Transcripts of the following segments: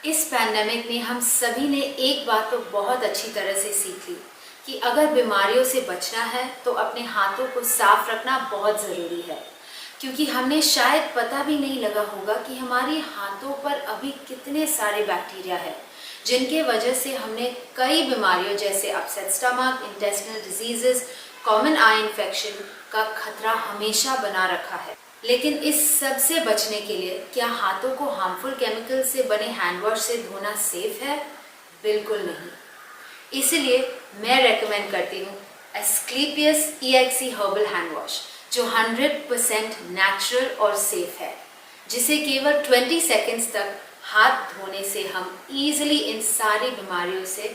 इस पैंडेमिक में हम सभी ने एक बात तो बहुत अच्छी तरह से सीख ली कि अगर बीमारियों से बचना है तो अपने हाथों को साफ रखना बहुत ज़रूरी है, क्योंकि हमने शायद पता भी नहीं लगा होगा कि हमारे हाथों पर अभी कितने सारे बैक्टीरिया है जिनके वजह से हमने कई बीमारियों जैसे upset stomach, intestinal diseases, common eye infection का खतरा हमेशा बना रखा है। लेकिन इस सब से बचने के लिए क्या हाथों को हार्मफुल केमिकल से बने हैंड वॉश से धोना सेफ है? बिल्कुल नहीं। इसलिए मैं रेकमेंड करती हूँ Asclepius EXE herbal hand wash, जो 100% नेचुरल और सेफ है, जिसे केवल 20 सेकेंड्स तक हाथ धोने से हम इजीली इन सारी बीमारियों से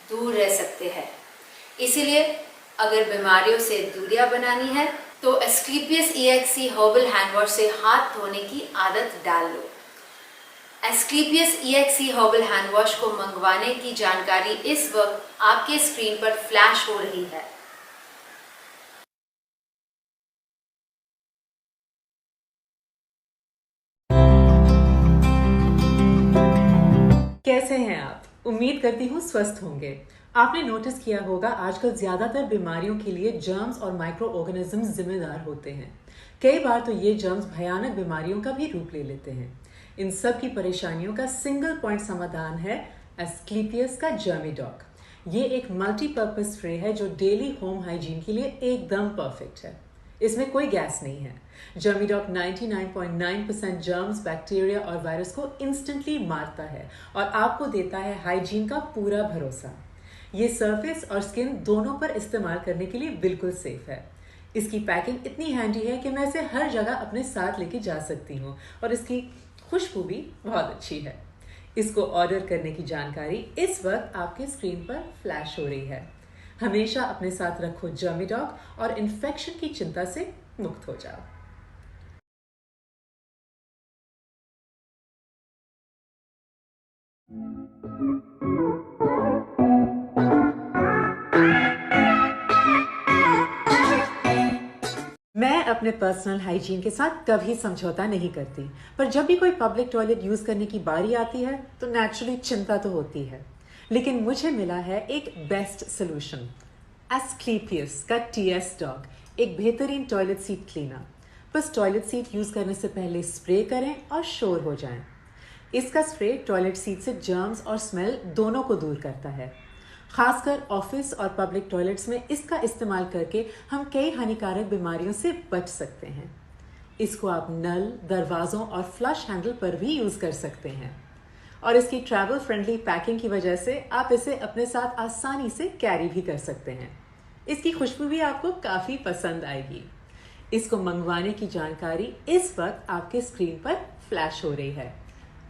दूर रह सकते हैं। इसीलिए अगर बीमारियों से दूरियां बनानी है तो Asclepius EXE herbal hand wash से हाथ धोने की आदत डाल लो। Asclepius EXE herbal hand wash को मंगवाने की जानकारी इस वक्त आपके स्क्रीन पर फ्लैश हो रही है। कैसे हैं आप? उम्मीद करती हूँ स्वस्थ होंगे। आपने नोटिस किया होगा आजकल ज्यादातर बीमारियों के लिए जर्म्स और माइक्रो ऑर्गेनिज्म्स जिम्मेदार होते हैं। कई बार तो ये जर्म्स भयानक बीमारियों का भी रूप ले लेते हैं। इन सब की परेशानियों का सिंगल पॉइंट समाधान है एस्क्लेपियस का जर्मीडॉक। ये एक मल्टीपर्पज स्प्रे है जो डेली होम हाइजीन के लिए एकदम परफेक्ट है। इसमें कोई गैस नहीं है। जर्मीडॉक 99.9% जर्म्स, बैक्टीरिया और वायरस को इंस्टेंटली मारता है और आपको देता है हाइजीन का पूरा भरोसा। ये सरफेस और स्किन दोनों पर इस्तेमाल करने के लिए बिल्कुल सेफ है। इसकी पैकिंग इतनी हैंडी है कि मैं इसे हर जगह अपने साथ लेके जा सकती हूँ और इसकी खुशबू भी बहुत अच्छी है। इसको ऑर्डर करने की जानकारी इस वक्त आपके स्क्रीन पर फ्लैश हो रही है। हमेशा अपने साथ रखो जर्मीडॉक और इन्फेक्शन की चिंता से मुक्त हो जाओ। मैं अपने पर्सनल हाइजीन के साथ कभी समझौता नहीं करती, पर जब भी कोई पब्लिक टॉयलेट यूज करने की बारी आती है तो नेचुरली चिंता तो होती है। लेकिन मुझे मिला है एक बेस्ट सोल्यूशन, एस्क्लेपियस का TS डॉग, एक बेहतरीन टॉयलेट सीट क्लीनर। बस टॉयलेट सीट यूज करने से पहले स्प्रे करें और श्योर हो जाएं। इसका स्प्रे टॉयलेट सीट से जर्म्स और स्मेल दोनों को दूर करता है। खासकर ऑफिस और पब्लिक टॉयलेट्स में इसका इस्तेमाल करके हम कई हानिकारक बीमारियों से बच सकते हैं। इसको आप नल, दरवाज़ों और फ्लश हैंडल पर भी यूज़ कर सकते हैं और इसकी ट्रैवल फ्रेंडली पैकिंग की वजह से आप इसे अपने साथ आसानी से कैरी भी कर सकते हैं। इसकी खुशबू भी आपको काफ़ी पसंद आएगी। इसको मंगवाने की जानकारी इस वक्त आपके स्क्रीन पर फ्लैश हो रही है।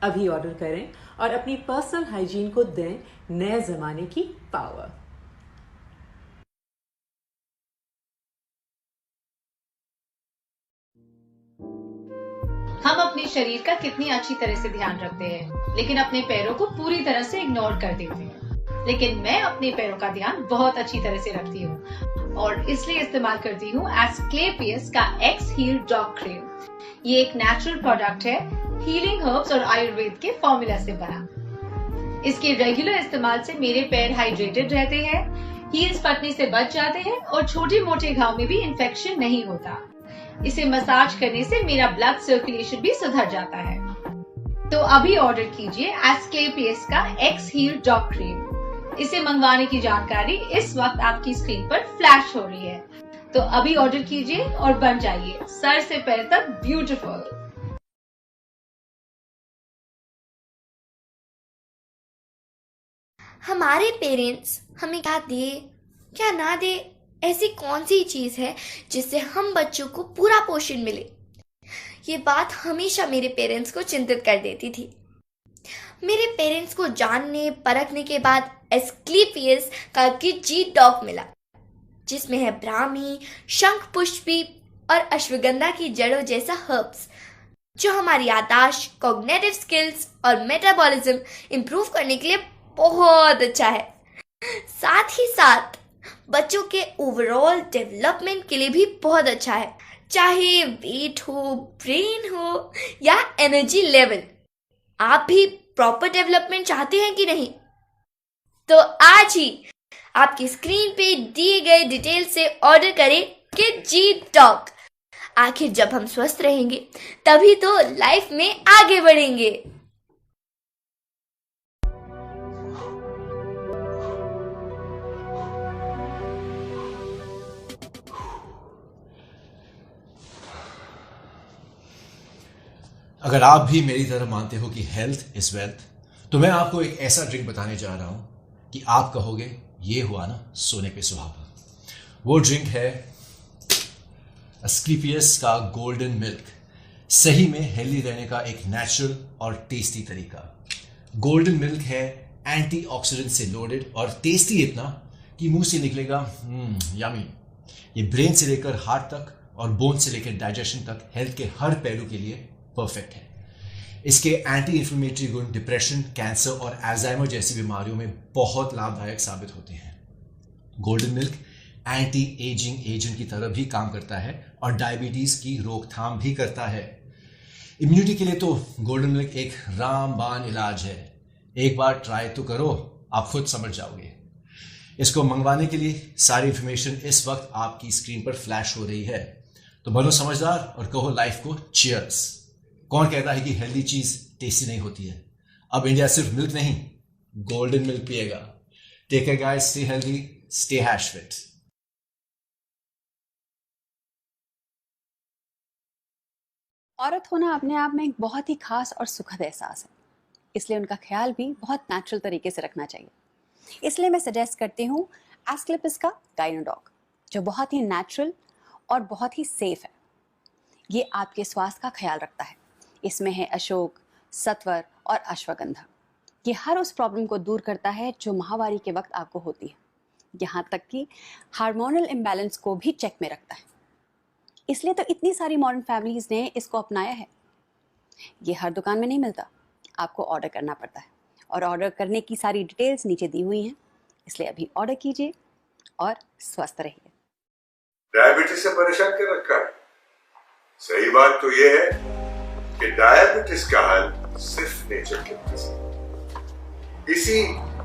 अभी ऑर्डर करें और अपनी पर्सनल हाइजीन को दें नए जमाने की पावर। हम अपने शरीर का कितनी अच्छी तरह से ध्यान रखते हैं, लेकिन अपने पैरों को पूरी तरह से इग्नोर कर देते हैं। लेकिन मैं अपने पैरों का ध्यान बहुत अच्छी तरह से रखती हूँ और इसलिए इस्तेमाल करती हूँ एस्क्लेपियस का X हील डॉग क्रीम। ये एक नेचुरल प्रोडक्ट है, हीलिंग हर्ब्स और आयुर्वेद के फॉर्मूला से बना। इसके रेगुलर इस्तेमाल से मेरे पैर हाइड्रेटेड रहते हैं, हील्स फटने से बच जाते हैं और छोटे मोटे घाव में भी इन्फेक्शन नहीं होता। इसे मसाज करने से मेरा ब्लड सर्कुलेशन भी सुधर जाता है। तो अभी ऑर्डर कीजिए एस्क्लेपियस का X हील डॉग क्रीम। इसे मंगवाने की जानकारी इस वक्त आपकी स्क्रीन पर फ्लैश हो रही है। तो अभी ऑर्डर कीजिए और बन जाइए सर से पैर तक ब्यूटीफुल। हमारे पेरेंट्स हमें क्या दे क्या ना दे, ऐसी कौन सी चीज है जिससे हम बच्चों को पूरा पोषण मिले? ये बात हमेशा मेरे पेरेंट्स को चिंतित कर देती थी। मेरे पेरेंट्स को जानने परखने के बाद एस्क्लेपियस का जी डॉग मिला, जिसमें है ब्राह्मी, शंख पुष्पी और अश्वगंधा की जड़ों जैसा हर्ब्स, जो हमारी याददाश्त, कॉग्निटिव स्किल्स और मेटाबॉलिज्म इंप्रूव करने के लिए बहुत अच्छा है। साथ ही साथ बच्चों के ओवरऑल डेवलपमेंट के लिए भी बहुत अच्छा है, चाहे वेट हो, ब्रेन हो या एनर्जी लेवल। आप भी प्रॉपर डेवलपमेंट चाहते हैं कि नहीं? तो आज ही आपकी स्क्रीन पे दिए गए डिटेल से ऑर्डर करें किडजी टॉक। आखिर जब हम स्वस्थ रहेंगे तभी तो लाइफ में आगे बढ़ेंगे। अगर आप भी मेरी तरह मानते हो कि हेल्थ इज वेल्थ, तो मैं आपको एक ऐसा ड्रिंक बताने जा रहा हूं कि आप कहोगे ये हुआ ना सोने पे सुहागा। वो ड्रिंक है एस्क्लेपियस का गोल्डन मिल्क। सही में हेल्दी रहने का एक नेचुरल और टेस्टी तरीका। गोल्डन मिल्क है एंटीऑक्सीडेंट से लोडेड और टेस्टी इतना कि मुंह से निकलेगा यमी। ये ब्रेन से लेकर हार्ट तक और बोन से लेकर डाइजेशन तक हेल्थ के हर पहलू के लिए परफेक्ट है। इसके एंटी इंफ्लेमेटरी गुण डिप्रेशन, कैंसर और अल्जाइमर जैसी बीमारियों में बहुत लाभदायक साबित होते हैं। Golden milk anti ageing agent की तरह भी काम करता है और डायबिटीज की रोकथाम भी करता है। इम्यूनिटी के लिए तो गोल्डन मिल्क एक रामबाण इलाज है। एक बार ट्राई तो करो, आप खुद समझ जाओगे। इसको मंगवाने के लिए सारी इंफॉर्मेशन इस वक्त आपकी स्क्रीन पर फ्लैश हो रही है। तो बनो समझदार और कहो लाइफ को चीयर्स। कौन कहता है कि हेल्दी चीज टेस्टी नहीं होती है? अब इंडिया सिर्फ मिल्क नहीं, गोल्डन मिल्क पिएगा। Take care guys, stay healthy, stay हैश फिट। औरत होना अपने आप में एक बहुत ही खास और सुखद एहसास है, इसलिए उनका ख्याल भी बहुत नेचुरल तरीके से रखना चाहिए। इसलिए मैं सजेस्ट करती हूँ एस्क्लेपियस का गाइनोडॉग, जो बहुत ही नेचुरल और बहुत ही सेफ है। ये आपके स्वास्थ्य का ख्याल रखता है। इसमें है अशोक, सत्वर और अश्वगंधा। ये हर उस प्रॉब्लम को दूर करता है जो माहवारी के वक्त आपको होती है। यहाँ तक कि हार्मोनल इम्बैलेंस को भी चेक में रखता है। इसलिए तो इतनी सारी मॉडर्न फैमिलीज ने इसको अपनाया है। ये हर दुकान में नहीं मिलता, आपको ऑर्डर करना पड़ता है और ऑर्डर करने की सारी डिटेल्स नीचे दी हुई हैं। इसलिए अभी ऑर्डर कीजिए और स्वस्थ रहिए। डायबिटीज से परेशान कर रखा है। सही बात तो ये है कि डायबिटीज का हल सिर्फ नेचर के पास है। इसी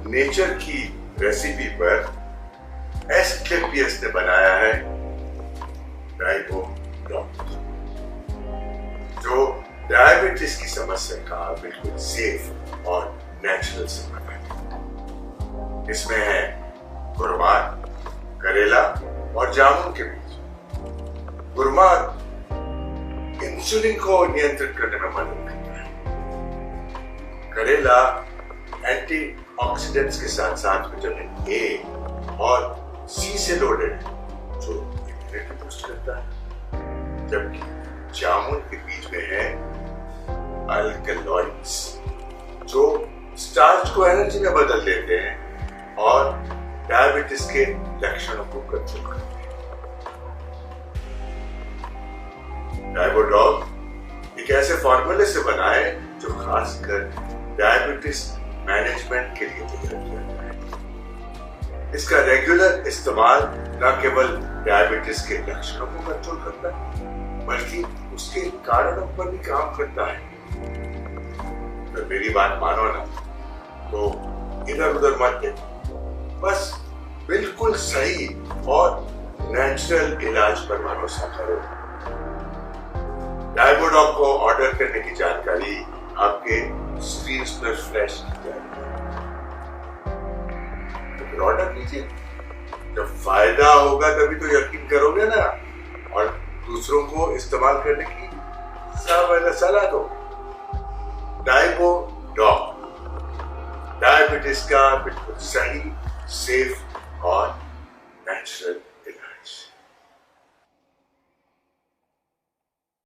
नेचर की रेसिपी पर एस्क्लेपियस ने बनाया है डायबोडॉग, जो डायबिटीज की समस्या का बिल्कुल सेफ और नेचुरल समाधान है। इसमें है गुरमात, करेला और जामुन के बीज। गुरमात इंसुलिन को नियंत्रित करने में मदद करता है। करेला एंटीऑक्सीडेंट्स के साथ साथ विटामिन ए और सी से लोडेड है, जो इम्यूनिटी बूस्ट करता है। जबकि जामुन के बीज में है अल्कलॉइड्स, जो स्टार्च को एनर्जी में बदल देते हैं और डायबिटीज के लक्षणों को कंट्रोल करते हैं। डायबोडॉग एक ऐसे फॉर्मूले से बना है जो खासकर डायबिटीज मैनेजमेंट के लिए तैयार किया गया है। इसका रेगुलर इस्तेमाल न केवल डायबिटीज के लक्षणों को कंट्रोल करता है, बल्कि उसके कारणों पर भी काम करता है। तो मेरी बात मानो ना, तो इधर उधर मत देखो, बस बिल्कुल सही और नेचुरल इलाज पर भरोसा करो। डायबोडॉग को ऑर्डर करने की जानकारी आपके स्क्रीन पर फ्लैश की जाएगी। तो फिर ऑर्डर कीजिए। जब फायदा होगा तभी तो यकीन करोगे ना, और दूसरों को इस्तेमाल करने की सलाह दो। डायबोडॉग, डायबिटीज का बिल्कुल सही, सेफ और नेचुरल